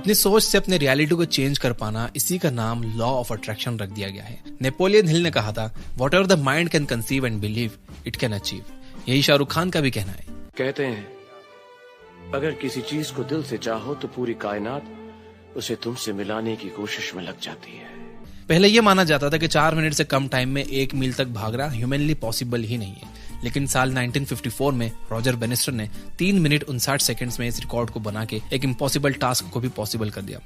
अपनी सोच से अपने रियलिटी को चेंज कर पाना, इसी का नाम लॉ ऑफ अट्रैक्शन रख दिया गया है। नेपोलियन हिल ने कहा था, what ever the mind can conceive and believe it can achieve. यही शाहरुख खान का भी कहना है। कहते हैं अगर किसी चीज को दिल से चाहो तो पूरी कायनात उसे तुमसे मिलाने की कोशिश में लग जाती है। पहले यह माना जाता था कि 4 मिनट से कम टाइम में 1 मील तक भागना ह्यूमनली पॉसिबल ही नहीं है, लेकिन साल 1954 में रॉजर बेनिस्टर ने 3 मिनट 59 सेकंड्स में इस रिकॉर्ड को बना के एक इम्पॉसिबल टास्क को भी पॉसिबल कर दिया।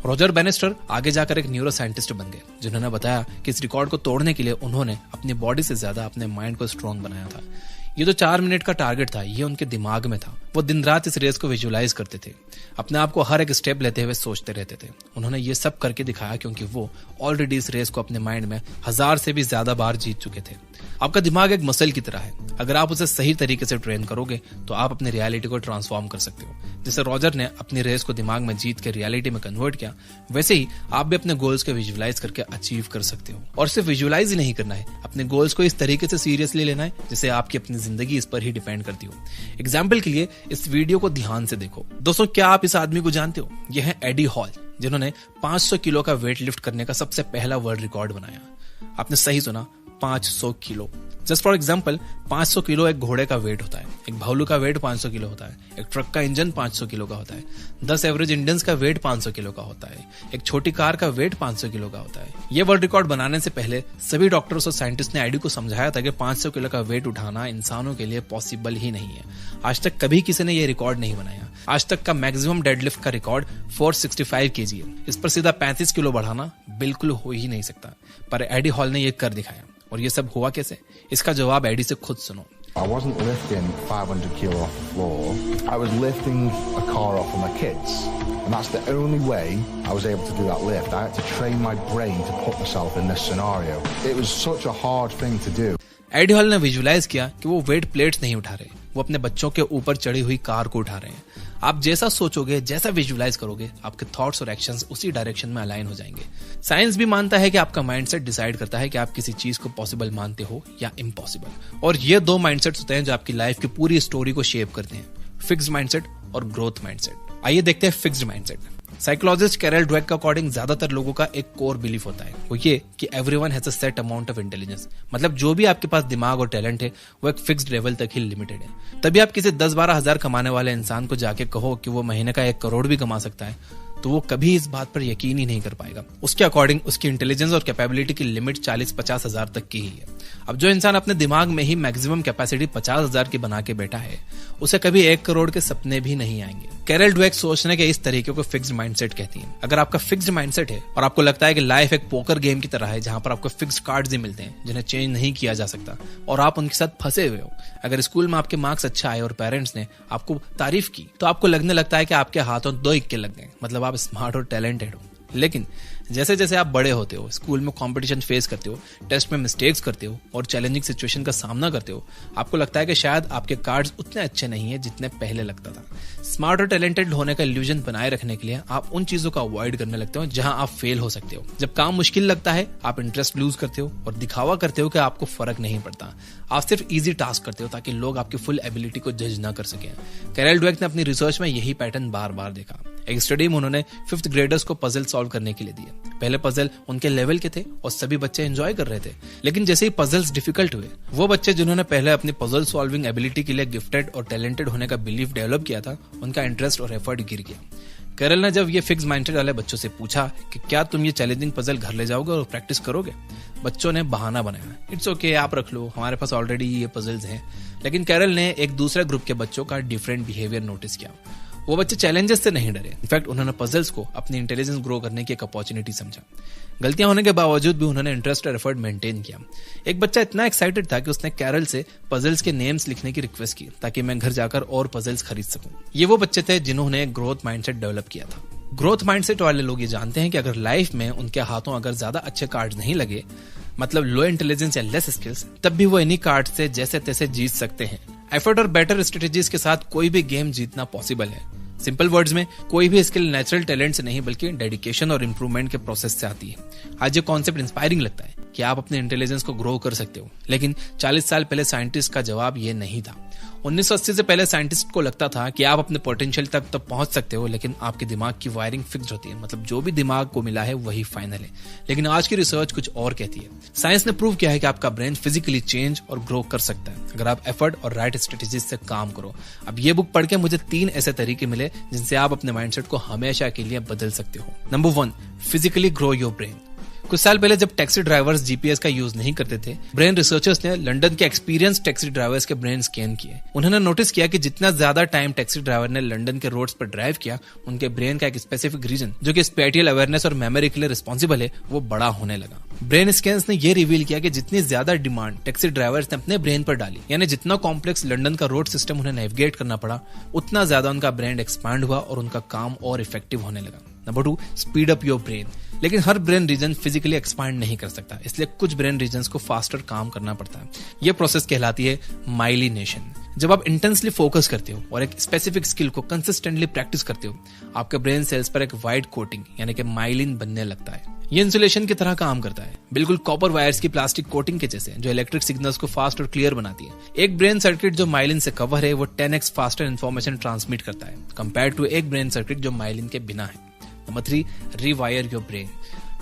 रॉजर बेनिस्टर आगे जाकर एक न्यूरो साइंटिस्ट बन गए, जिन्होंने बताया कि इस रिकॉर्ड को तोड़ने के लिए उन्होंने अपनी बॉडी से ज्यादा अपने माइंड को स्ट्रॉन्ग बनाया था। ये जो 4 मिनट का टारगेट था, ये उनके दिमाग में था। वो दिन रात इस रेस को विजुअलाइज करते थे, अपने आप को हर एक स्टेप लेते हुए सोचते रहते थे। उन्होंने ये सब करके दिखाया क्योंकि वो ऑलरेडी इस रेस को अपने माइंड में 1000 से भी ज्यादा बार जीत चुके थे। आपका दिमाग एक मसल की तरह है, अगर आप उसे सही तरीके से ट्रेन करोगे तो आप अपनी रियलिटी को ट्रांसफॉर्म कर सकते हो। जैसे रॉजर ने अपनी रेस को दिमाग में जीत के रियलिटी में कन्वर्ट किया, वैसे ही आप भी अपने गोल्स को विजुअलाइज करके अचीव कर सकते हो। और सिर्फ विजुअलाइज ही नहीं करना है, अपने गोल्स को इस तरीके से सीरियसली लेना है जैसे आपकी अपनी जिंदगी इस पर ही डिपेंड करती हो। एग्जाम्पल के लिए इस वीडियो को ध्यान से देखो। दोस्तों, क्या आप इस आदमी को जानते हो? यह है एडी हॉल, जिन्होंने 500 किलो का वेट लिफ्ट करने का सबसे पहला वर्ल्ड रिकॉर्ड बनाया। आपने सही सुना, 500 kilo. Just for example, 500 kilo एक घोड़े का वेट होता है, एक भालू का वेट 500 किलो होता है, एक ट्रक का इंजन 500 किलो का होता है, 10 एवरेज इंडियंस का वेट 500 किलो का होता है, एक छोटी कार का वेट 500 किलो का होता है। ये वर्ल्ड रिकॉर्ड बनाने से पहले सभी डॉक्टर्स और साइंटिस्ट ने एडी को समझाया था कि 500 किलो का वेट उठाना इंसानों के लिए पॉसिबल ही नहीं है। आज तक कभी किसी ने यह रिकॉर्ड नहीं बनाया। आज तक का मैक्सिमम डेडलिफ्ट का रिकॉर्ड 465 kg है। इस पर सीधा 35 किलो बढ़ाना बिल्कुल हो ही नहीं सकता, पर एडी हॉल ने यह कर दिखाया। और ये सब हुआ कैसे? इसका जवाब एडी से खुद सुनो। I wasn't lifting 500 kilo off the floor. I was lifting a car off of my kids. And that's the only way I was able to do that lift. I had to train my brain to put myself in this scenario. It was such a hard thing to do. Eddie Hall ने visualise किया कि वो weight plates नहीं उठा रहे, वो अपने बच्चों के ऊपर चढ़ी हुई कार को उठा रहे हैं। आप जैसा सोचोगे, जैसा विजुअलाइज करोगे, आपके थॉट्स और एक्शंस उसी डायरेक्शन में अलाइन हो जाएंगे। साइंस भी मानता है कि आपका माइंडसेट डिसाइड करता है कि आप किसी चीज को पॉसिबल मानते हो या इम्पॉसिबल। और ये 2 माइंडसेट्स होते हैं जो आपकी लाइफ की पूरी स्टोरी को शेप करते हैं, फिक्स्ड माइंडसेट और ग्रोथ माइंडसेट। आइए देखते हैं fixed mindset. Psychologist Carol Dweck के अकॉर्डिंग ज्यादातर लोगों का एक कोर बिलीफ होता है, वो ये कि everyone has a set amount of intelligence. मतलब जो भी आपके पास दिमाग और टैलेंट है वो एक फिक्स्ड लेवल तक ही लिमिटेड है। तभी आप किसी 10-12 हजार कमाने वाले इंसान को जाके कहो कि वो महीने का 1 करोड़ भी कमा सकता है, तो वो कभी इस बात पर यकीन ही नहीं कर पाएगा। उसके अकॉर्डिंग उसकी इंटेलिजेंस और कैपेबिलिटी की लिमिट 40-50 हजार तक की ही है। अब जो इंसान अपने दिमाग में ही मैक्सिमम कैपेसिटी 50 हजार की बना के बैठा है, उसे कभी 1 करोड़ के सपने भी नहीं आएंगे। कैरल ड्वेक सोचने के इस तरीके को फिक्स्ड माइंडसेट कहती है। अगर आपका फिक्स्ड माइंडसेट है और आपको लगता है कि लाइफ एक पोकर गेम की तरह है जहां पर आपको फिक्स्ड कार्ड्स ही मिलते हैं जिन्हें चेंज नहीं किया जा सकता और आप उनके साथ फंसे हुए हो, अगर स्कूल में आपके मार्क्स अच्छा आए और पेरेंट्स ने आपको तारीफ की तो आपको लगने लगता है कि आपके हाथों 2 इक्के लग गए, मतलब आप स्मार्ट और टैलेंटेड हो। लेकिन जैसे जैसे आप बड़े होते हो, स्कूल में कंपटीशन फेस करते हो, टेस्ट में मिस्टेक्स करते हो और चैलेंजिंग सिचुएशन का सामना करते हो, आपको लगता है कि शायद आपके कार्ड्स उतने अच्छे नहीं है जितने पहले लगता था। स्मार्ट और टैलेंटेड होने का इल्यूजन बनाए रखने के लिए आप उन चीजों का अवॉइड करने लगते हो जहां आप फेल हो सकते हो। जब काम मुश्किल लगता है आप इंटरेस्ट लूज करते हो और दिखावा करते हो कि आपको फर्क नहीं पड़ता। आप सिर्फ इजी टास्क करते हो ताकि लोग आपकी फुल एबिलिटी को जज ना कर सकें। कैरल ड्वेक ने अपनी रिसर्च में यही पैटर्न बार बार देखा। एक स्टडी में उन्होंने 5th ग्रेडर्स को पजल सॉल्व करने के लिए दिए। पहले पजल उनके लेवल के थे और सभी बच्चे एंजॉय कर रहे थे, लेकिन जैसे ही पजल्स डिफिकल्ट हुए, वो बच्चे जिन्होंने पहले अपनी पजल सॉल्विंग एबिलिटी के लिए गिफ्टेड और टैलेंटेड होने का बिलीफ डेवलप किया था, उनका इंटरेस्ट और एफर्ट गिर गया। कैरल ने जब ये फिक्स माइंडसेट वाले बच्चों से पूछा कि क्या तुम ये चैलेंजिंग पजल घर ले जाओगे और प्रैक्टिस करोगे, बच्चों ने बहाना बनाया, इट्स ओके, आप रख लो, हमारे पास ऑलरेडी ये पजल्स हैं। लेकिन कैरल ने एक दूसरे ग्रुप के बच्चों का डिफरेंट बिहेवियर नोटिस किया। वो बच्चे चैलेंजेस से नहीं डरे, इनफैक्ट उन्होंने पजल्स को अपनी इंटेलिजेंस ग्रो करने की एक अपॉर्चुनिटी समझा। गलतियां होने के बावजूद भी उन्होंने इंटरेस्ट और एफर्ट मेंटेन किया। एक बच्चा इतना एक्साइटेड था कि उसने कैरल से पजल्स के नेम्स लिखने की रिक्वेस्ट की ताकि मैं घर जाकर और पजल्स खरीद सकूं। ये वो बच्चे थे जिन्होंने ग्रोथ माइंडसेट डेवलप किया था। ग्रोथ माइंडसेट वाले लोग ये जानते हैं कि अगर लाइफ में उनके हाथों अगर ज्यादा अच्छे कार्ड नहीं लगे, मतलब लो इंटेलिजेंस या लेस स्किल्स, तब भी वो इन्हीं कार्ड से जैसे तैसे जीत सकते हैं। एफर्ट और बेटर स्ट्रेटेजीज के साथ कोई भी गेम जीतना पॉसिबल है। सिंपल वर्ड्स में, कोई भी स्किल नेचुरल टैलेंट से नहीं बल्कि डेडिकेशन और इंप्रूवमेंट के प्रोसेस से आती है। आज ये कॉन्सेप्ट इंस्पायरिंग लगता है कि आप अपने इंटेलिजेंस को ग्रो कर सकते हो, लेकिन 40 साल पहले साइंटिस्ट का जवाब ये नहीं था। 1980 से पहले साइंटिस्ट को लगता था कि आप अपने पोटेंशियल तक तो पहुंच सकते हो, लेकिन आपके दिमाग की वायरिंग फिक्स्ड होती है, मतलब जो भी दिमाग को मिला है वही फाइनल है। लेकिन आज की रिसर्च कुछ और कहती है। साइंस ने प्रूव किया है कि आपका ब्रेन फिजिकली चेंज और ग्रो कर सकता है अगर आप एफर्ट और राइट स्ट्रेटेजीज से काम करो। अब ये बुक पढ़ के मुझे 3 ऐसे तरीके मिले जिनसे आप अपने माइंडसेट को हमेशा के लिए बदल सकते हो। Number 1, physically grow your brain. कुछ साल पहले जब टैक्सी ड्राइवर्स जीपीएस का यूज नहीं करते थे, ब्रेन रिसर्चर्स ने लंदन के एक्सपीरियंस टैक्सी ड्राइवर्स के ब्रेन स्कैन किए। उन्होंने नोटिस किया कि जितना ज्यादा टाइम टैक्सी ड्राइवर ने लंदन के रोड्स पर ड्राइव किया, उनके ब्रेन का एक स्पेसिफिक रीजन जो कि स्पैटियल अवेयरनेस और मेमोरी के लिए रिस्पॉन्सिबल है, वो बड़ा होने लगा। ब्रेन स्कैन्स ने यह रिवील किया कि जितनी ज्यादा डिमांड टैक्सी ड्राइवर्स ने अपने ब्रेन पर डाली, यानी जितना कॉम्प्लेक्स लंदन का रोड सिस्टम उन्हें नेविगेट करना पड़ा, उतना ज्यादा उनका ब्रेन एक्सपांड हुआ और उनका काम और इफेक्टिव होने लगा। Number 2, speed up your brain. लेकिन हर ब्रेन रीजन फिजिकली एक्सपांड नहीं कर सकता, इसलिए कुछ ब्रेन रीजन्स को फास्टर काम करना पड़ता है। यह प्रोसेस कहलाती है माइलिनेशन। जब आप इंटेंसली फोकस करते हो और एक स्पेसिफिक स्किल को कंसिस्टेंटली प्रैक्टिस करते हो, आपके ब्रेन सेल्स पर एक वाइट कोटिंग यानी कि माइलिन बनने लगता है। ये इंसुलेशन की तरह काम करता है, बिल्कुल कॉपर वायर्स की प्लास्टिक कोटिंग के जैसे, जो इलेक्ट्रिक सिग्नल्स को फास्ट और क्लियर बनाती है। एक ब्रेन सर्किट जो माइलिन से कवर है, वो 10x फास्टर इन्फॉर्मेशन ट्रांसमिट करता है कंपेयर टू एक ब्रेन सर्किट जो माइलिन के बिना है। Number 3, rewire your brain.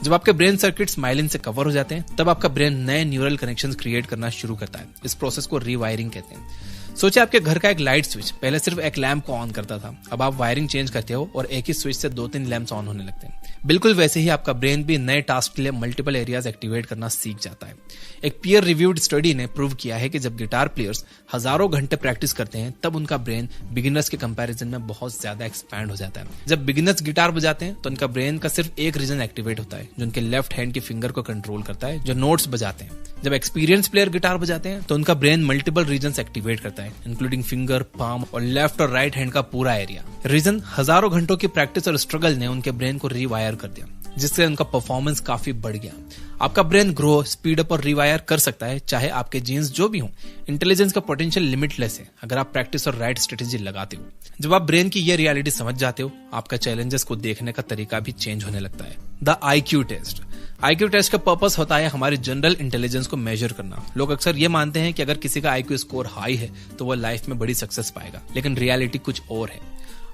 जब आपके ब्रेन सर्किट्स माइलिन से कवर हो जाते हैं, तब आपका ब्रेन नए न्यूरल कनेक्शंस क्रिएट करना शुरू करता है। इस प्रोसेस को रिवायरिंग कहते हैं। सोचिए आपके घर का एक लाइट स्विच पहले सिर्फ एक लैंप को ऑन करता था, अब आप वायरिंग चेंज करते हो और एक ही स्विच से 2-3 लैंप्स ऑन होने लगते हैं। बिल्कुल वैसे ही आपका ब्रेन भी नए टास्क के लिए मल्टीपल एरियाज एक्टिवेट करना सीख जाता है। एक पीयर रिव्यूड स्टडी ने प्रूव किया है कि जब गिटार प्लेयर्स हजारों घंटे प्रैक्टिस करते हैं, तब उनका ब्रेन बिगिनर्स के कंपैरिजन में बहुत ज्यादा एक्सपैंड हो जाता है। जब बिगिनर्स गिटार बजाते हैं तो उनका ब्रेन का सिर्फ एक रीजन एक्टिवेट होता है, जो उनके लेफ्ट हैंड की फिंगर को कंट्रोल करता है, जो नोट्स बजाते हैं। जब एक्सपीरियंस प्लेयर गिटार बजाते हैं तो उनका ब्रेन मल्टीपल रीजन्स एक्टिवेट करता है, इंक्लूडिंग फिंगर, पाम और लेफ्ट और राइट हैंड का पूरा एरिया। रीजन हजारों घंटों की प्रैक्टिस और स्ट्रगल ने उनके ब्रेन को रिवायर कर दिया, जिससे उनका परफॉर्मेंस काफी बढ़ गया। आपका ब्रेन ग्रो, स्पीड अप और रिवायर कर सकता है, चाहे आपके जीन्स जो भी हो। इंटेलिजेंस का पोटेंशियल लिमिटलेस है अगर आप प्रैक्टिस और राइट स्ट्रेटेजी लगाते हो। जब आप ब्रेन की ये रियलिटी समझ जाते हो, आपका चैलेंजेस को देखने का तरीका भी चेंज होने लगता है। The IQ test. IQ test का पर्पस होता है हमारी जनरल इंटेलिजेंस को मेजर करना। लोग अक्सर ये मानते हैं कि अगर किसी का IQ स्कोर हाई है तो वह लाइफ में बड़ी सक्सेस पाएगा, लेकिन रियलिटी कुछ और है।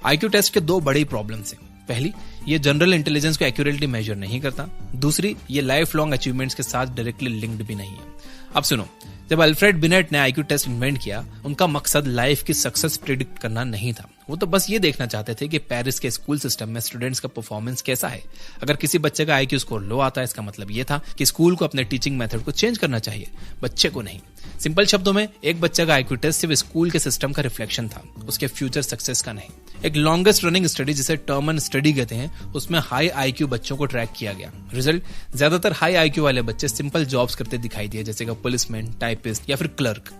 IQ टेस्ट के 2 बड़ी प्रॉब्लम्स हैं। पहली, ये जनरल इंटेलिजेंस को एक्यूरेटली मेजर नहीं करता। दूसरी, ये लाइफ लॉन्ग अचीवमेंट्स के साथ डायरेक्टली लिंक्ड भी नहीं है। अब सुनो, जब अल्फ्रेड बिनेट ने IQ टेस्ट इन्वेंट किया, उनका मकसद लाइफ की सक्सेस प्रिडिक्ट करना नहीं था। वो तो बस ये देखना चाहते थे कि पेरिस के स्कूल सिस्टम में स्टूडेंट्स का परफॉर्मेंस कैसा है। अगर किसी बच्चे का IQ स्कोर लो आता है, इसका मतलब ये था कि स्कूल को अपने टीचिंग मेथड को चेंज करना चाहिए, बच्चे को नहीं। सिंपल शब्दों में, एक बच्चे का IQ टेस्ट सिर्फ स्कूल के सिस्टम का रिफ्लेक्शन था, उसके फ्यूचर सक्सेस का नहीं। एक लॉन्गेस्ट रनिंग स्टडी जिसे टर्मन स्टडी कहते हैं, उसमें हाई IQ बच्चों को ट्रैक किया गया। रिजल्ट, ज्यादातर हाई IQ वाले बच्चे सिंपल जॉब्स करते दिखाई दिए, जैसे कि पुलिसमैन, टाइपिस्ट या फिर क्लर्क।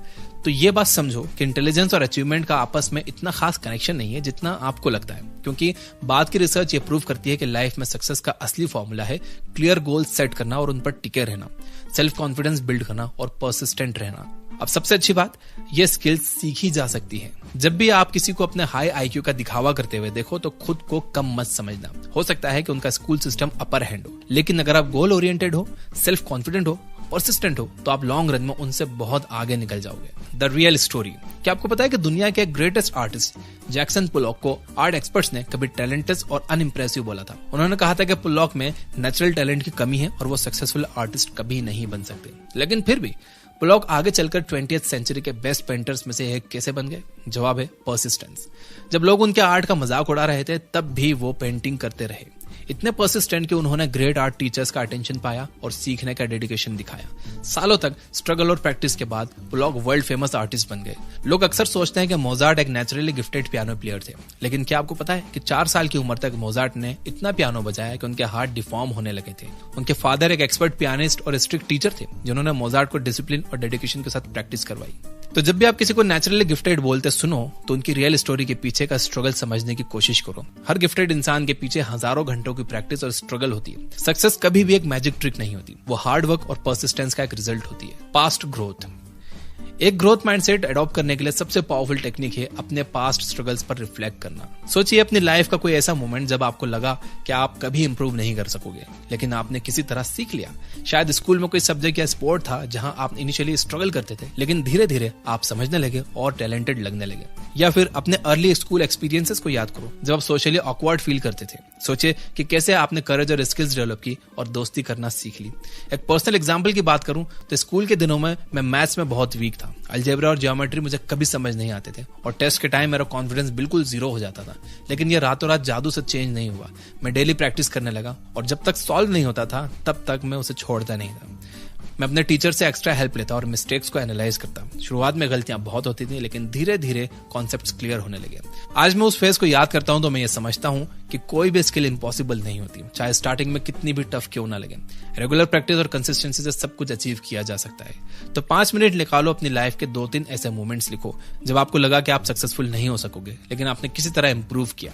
तो ये बात समझो कि इंटेलिजेंस और अचीवमेंट का आपस में इतना खास कनेक्शन नहीं है जितना आपको लगता है, क्योंकि बाद की रिसर्च ये प्रूव करती है कि लाइफ में सक्सेस का असली फॉर्मूला है क्लियर गोल सेट करना और उन पर टिके रहना, सेल्फ कॉन्फिडेंस बिल्ड करना और परसिस्टेंट रहना। अब सबसे अच्छी बात, ये स्किल्स सीखी जा सकती है। जब भी आप किसी को अपने हाई IQ का दिखावा करते हुए देखो तो खुद को कम मत समझना। हो सकता है कि उनका स्कूल सिस्टम अपर हैंड हो, लेकिन अगर आप गोल ओरिएंटेड हो, सेल्फ कॉन्फिडेंट हो, परसिस्टेंट हो, तो आप लॉन्ग रन में उनसे बहुत आगे निकल जाओगे। The real story. क्या आपको पता है कि दुनिया के ग्रेटेस्ट आर्टिस्ट जैक्सन पुलॉक को आर्ट एक्सपर्ट्स ने कभी टैलेंटलेस और अनइम्प्रेसिव बोला था। उन्होंने कहा था कि पुलॉक में नेचुरल टैलेंट की कमी है और वो सक्सेसफुल आर्टिस्ट कभी नहीं बन सकते। लेकिन फिर भी पुलॉक आगे चलकर 20th सेंचुरी के बेस्ट पेंटर्स में से एक कैसे बन गए? जवाब है परसिस्टेंस। जब लोग उनके आर्ट का मजाक उड़ा रहे थे, तब भी वो पेंटिंग करते रहे। इतने परसिस्टेंट कि उन्होंने ग्रेट आर्ट टीचर्स का अटेंशन पाया और सीखने का डेडिकेशन दिखाया। सालों तक स्ट्रगल और प्रैक्टिस के बाद पुलॉक वर्ल्ड फेमस आर्टिस्ट बन गए। लोग अक्सर सोचते हैं कि मोजार्ट एक नेचुरली गिफ्टेड पियानो प्लेयर थे, लेकिन क्या आपको पता है कि 4 साल की उम्र तक मोजार्ट ने इतना पियानो बजाया कि उनके हाथ डिफॉर्म होने लगे थे। उनके फादर एक एक्सपर्ट पियानिस्ट और स्ट्रिक्ट टीचर थे, जिन्होंने मोजार्ट को डिसिप्लिन और डेडिकेशन के साथ प्रैक्टिस करवाई। तो जब भी आप किसी को नेचुरली गिफ्टेड बोलते सुनो, तो उनकी रियल स्टोरी के पीछे का स्ट्रगल समझने की कोशिश करो। हर गिफ्टेड इंसान के पीछे हजारों घंटों की प्रैक्टिस और स्ट्रगल होती है। सक्सेस कभी भी एक मैजिक ट्रिक नहीं होती, वो हार्ड वर्क और परसिस्टेंस का एक रिजल्ट होती है। Past growth. एक ग्रोथ माइंडसेट अडॉप्ट करने के लिए सबसे पावरफुल टेक्निक है अपने पास्ट स्ट्रगल्स पर रिफ्लेक्ट करना। सोचिए अपनी लाइफ का कोई ऐसा मोमेंट जब आपको लगा कि आप कभी इंप्रूव नहीं कर सकोगे, लेकिन आपने किसी तरह सीख लिया। शायद स्कूल में कोई सब्जेक्ट या स्पोर्ट था जहां आप इनिशियली स्ट्रगल करते थे, लेकिन धीरे धीरे आप समझने लगे और टैलेंटेड लगने लगे। या फिर अपने अर्ली स्कूल एक्सपीरियंसेस को याद करो जब आप सोशली ऑकवर्ड फील करते थे। सोचिए कि कैसे आपने करेज और स्किल्स डेवलप की और दोस्ती करना सीख ली। एक पर्सनल एग्जांपल की बात करूं तो स्कूल के दिनों में मैं मैथ्स में बहुत वीक था। अलजेब्रा और ज्योमेट्री मुझे कभी समझ नहीं आते थे और टेस्ट के टाइम मेरा कॉन्फिडेंस बिल्कुल जीरो हो जाता था। लेकिन ये रातों रात जादू से चेंज नहीं हुआ। मैं डेली प्रैक्टिस करने लगा और जब तक सॉल्व नहीं होता था तब तक मैं उसे छोड़ता नहीं था। मैं अपने टीचर से एक्स्ट्रा हेल्प लेता और मिस्टेक्स को एनालाइज करता। शुरुआत में गलतियां बहुत होती थी, लेकिन धीरे धीरे कॉन्सेप्ट्स क्लियर होने लगे। आज मैं उस फेज को याद करता हूं तो मैं ये समझता हूं कि कोई भी स्किल इम्पॉसिबल नहीं होती, चाहे स्टार्टिंग में कितनी भी टफ क्यों ना लगे। रेगुलर प्रैक्टिस और कंसिस्टेंसी से सब कुछ अचीव किया जा सकता है। तो 5 मिनट निकालो, अपनी लाइफ के 2-3 ऐसे मोमेंट्स लिखो जब आपको लगा कि आप सक्सेसफुल नहीं हो सकोगे, लेकिन आपने किसी तरह इंप्रूव किया।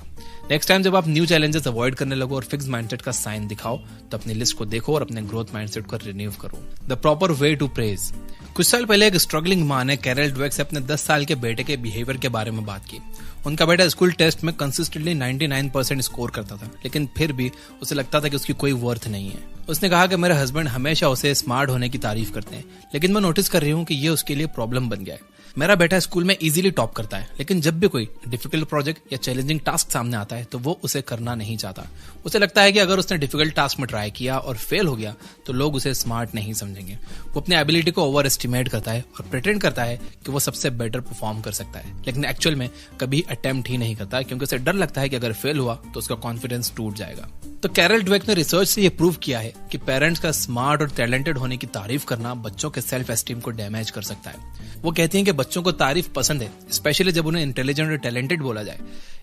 नेक्स्ट टाइम जब आप न्यू चैलेंजेस अवॉइड करने लगो और फिक्स माइंडसेट का साइन दिखाओ, तो अपनी लिस्ट को देखो और अपने ग्रोथ माइंडसेट को रिन्यू करो। The proper way to praise. कुछ साल पहले एक स्ट्रगलिंग मां ने कैरल ड्वेक से अपने 10 साल के बेटे के बिहेवियर के बारे में बात की। उनका बेटा स्कूल टेस्ट में कंसिस्टेंटली 99% स्कोर करता था, लेकिन फिर भी उसे लगता था कि उसकी कोई वर्थ नहीं है। उसने कहा कि मेरे हस्बैंड हमेशा उसे स्मार्ट होने की तारीफ करते हैं, लेकिन मैं नोटिस कर रही हूँ कि ये उसके लिए प्रॉब्लम बन गया है। मेरा बेटा स्कूल में इजीली टॉप करता है, लेकिन जब भी कोई डिफिकल्ट प्रोजेक्ट या चैलेंजिंग टास्क सामने आता है तो वो उसे करना नहीं चाहता। उसे लगता है कि अगर उसने डिफिकल्ट टास्क में ट्राई किया और फेल हो गया तो लोग उसे स्मार्ट नहीं समझेंगे। वो अपनी एबिलिटी को ओवर एस्टिमेट करता है और प्रिटेंड करता है कि वो सबसे बेटर परफॉर्म कर सकता है, लेकिन एक्चुअल में कभी अटेम्प्ट ही नहीं करता, क्योंकि उसे डर लगता है कि अगर फेल हुआ तो उसका कॉन्फिडेंस टूट जाएगा। तो कैरल ड्वेक ने रिसर्च से ये प्रूव किया है कि पेरेंट्स का स्मार्ट और टैलेंटेड होने की तारीफ करना बच्चों के सेल्फ एस्टीम को डैमेज कर सकता है। वो कहती हैं कि बच्चों को तारीफ पसंद है, स्पेशली जब उन्हें इंटेलिजेंट और टैलेंटेड बोला जाए।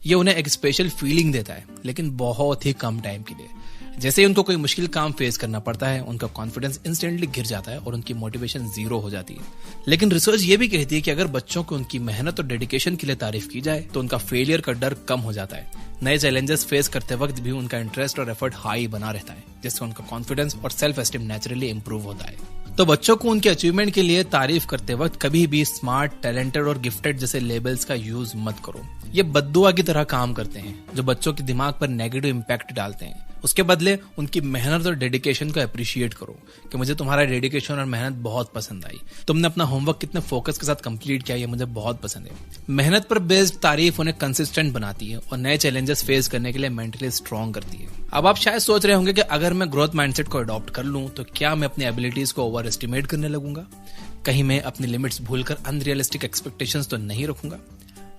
ये उन्हें एक स्पेशल फीलिंग देता है, लेकिन बहुत ही कम टाइम के लिए। जैसे ही उनको कोई मुश्किल काम फेस करना पड़ता है, उनका कॉन्फिडेंस इंस्टेंटली गिर जाता है और उनकी मोटिवेशन जीरो हो जाती है। लेकिन रिसर्च ये भी कहती है कि अगर बच्चों को उनकी मेहनत और डेडिकेशन के लिए तारीफ की जाए तो उनका फेलियर का डर कम हो जाता है। नए चैलेंजेस फेस करते वक्त भी उनका इंटरेस्ट और एफर्ट हाई बना रहता है, जिससे उनका कॉन्फिडेंस और सेल्फ एस्टीम नेचुरली इंप्रूव होता है। तो बच्चों को उनके अचीवमेंट के लिए तारीफ करते वक्त कभी भी स्मार्ट, टैलेंटेड और गिफ्टेड जैसे लेबल्स का यूज मत करो। ये बद्दुआ की तरह काम करते हैं जो बच्चों के दिमाग पर नेगेटिव इंपैक्ट डालते हैं। उसके बदले उनकी मेहनत और डेडिकेशन को अप्रिशिएट करो कि मुझे तुम्हारा डेडिकेशन और मेहनत बहुत पसंद आई। तुमने अपना होमवर्क कितने फोकस के साथ कंप्लीट किया, ये मुझे बहुत पसंद है। मेहनत पर बेस्ड तारीफ उन्हें कंसिस्टेंट बनाती है और नए चैलेंजेस फेस करने के लिए मेंटली स्ट्रांग करती है। अब आप शायद सोच रहे होंगे कि अगर मैं ग्रोथ माइंडसेट को अडॉप्ट कर लूं तो क्या मैं अपनी एबिलिटीज को ओवर एस्टिमेट करने लगूंगा? कहीं मैं अपनी लिमिट्स भूलकर अनरियलिस्टिक एक्सपेक्टेशंस तो नहीं रखूंगा?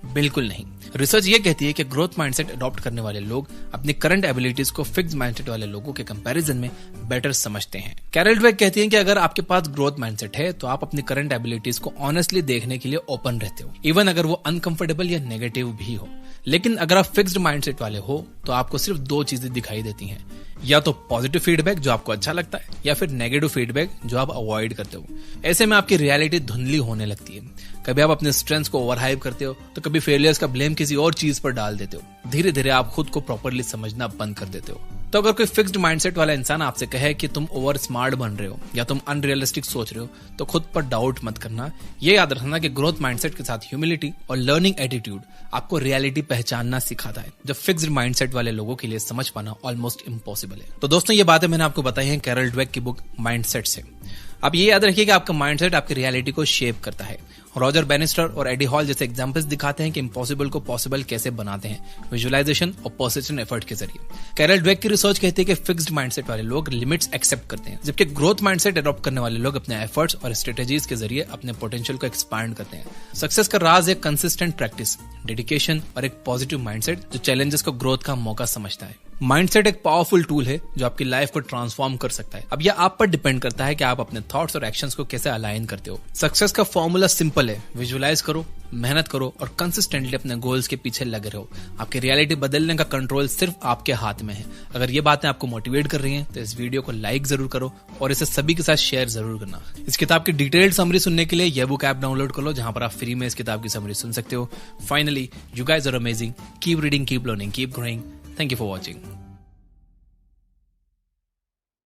बिल्कुल नहीं। रिसर्च ये कहती है कि ग्रोथ माइंडसेट अडॉप्ट करने वाले लोग अपनी करंट एबिलिटीज को फिक्स्ड माइंडसेट वाले लोगों के कंपैरिजन में बेटर समझते हैं। कैरल ड्वेक कहती हैं कि अगर आपके पास ग्रोथ माइंडसेट है तो आप अपनी करंट एबिलिटीज को ऑनेस्टली देखने के लिए ओपन रहते हो, इवन अगर वो अनकंफर्टेबल या नेगेटिव भी हो। लेकिन अगर आप फिक्स्ड माइंडसेट वाले हो तो आपको सिर्फ 2 चीजें दिखाई देती हैं, या तो पॉजिटिव फीडबैक जो आपको अच्छा लगता है, या फिर नेगेटिव फीडबैक जो आप अवॉइड करते हो। ऐसे में आपकी रियलिटी धुंधली होने लगती है। कभी आप अपने स्ट्रेंथ्स को ओवरहाइप करते हो तो कभी फेलियर्स का ब्लेम किसी और चीज पर डाल देते हो। धीरे धीरे आप खुद को प्रॉपरली समझना बंद कर देते हो। तो अगर कोई फिक्स्ड माइंडसेट वाला इंसान आपसे कहे कि तुम ओवर स्मार्ट बन रहे हो या तुम अनरियलिस्टिक सोच रहे हो, तो खुद पर डाउट मत करना। ये याद रखना कि ग्रोथ माइंडसेट के साथ ह्यूमिलिटी और लर्निंग एटीट्यूड आपको रियलिटी पहचानना सिखाता है, जब फिक्स्ड माइंडसेट वाले लोगों के लिए समझ पाना ऑलमोस्ट इम्पॉसिबल है। तो दोस्तों, ये बातें मैंने आपको बताई हैं कैरल ड्वेक की बुक माइंडसेट से। आप ये याद रखिए कि आपका माइंडसेट आपकी रियलिटी को शेप करता है। रॉजर बैनिस्टर और एडी हॉल जैसे एग्जांपल्स दिखाते हैं कि इम्पॉसिबल को पॉसिबल कैसे बनाते हैं, विजुअलाइजेशन और पर्सिस्टेंट एफर्ट के जरिए। कैरल ड्वेक की रिसर्च कहती है कि फिक्स्ड माइंडसेट वाले लोग लिमिट्स एक्सेप्ट करते हैं, जबकि ग्रोथ माइंडसेट अडॉप्ट करने वाले लोग अपने एफर्ट्स और स्ट्रेटेजीज के जरिए अपने पोटेंशियल को एक्सपैंड करते हैं। सक्सेस का राज एक कंसिस्टेंट प्रैक्टिस, डेडिकेशन और एक पॉजिटिव माइंडसेट जो चैलेंजेस को ग्रोथ का मौका समझता है। माइंडसेट एक पावरफुल टूल है जो आपकी लाइफ को ट्रांसफॉर्म कर सकता है। अब यह आप पर डिपेंड करता है कि आप अपने थॉट्स और एक्शंस को कैसे अलाइन करते हो। सक्सेस का फॉर्मूला सिंपल है, विजुअलाइज करो, मेहनत करो और कंसिस्टेंटली अपने गोल्स के पीछे लगे रहो। आपकी रियलिटी बदलने का कंट्रोल सिर्फ आपके हाथ में है। अगर ये बातें आपको मोटिवेट कर रही हैं तो इस वीडियो को लाइक जरूर करो और इसे सभी के साथ शेयर जरूर करना। इस किताब की डिटेल्ड समरी सुनने के लिए ये बुक ऐप डाउनलोड कर लो, जहां पर आप फ्री में इस किताब की समरी सुन सकते हो। Finally, you guys are amazing. Keep reading, keep learning, keep growing. Thank you for watching.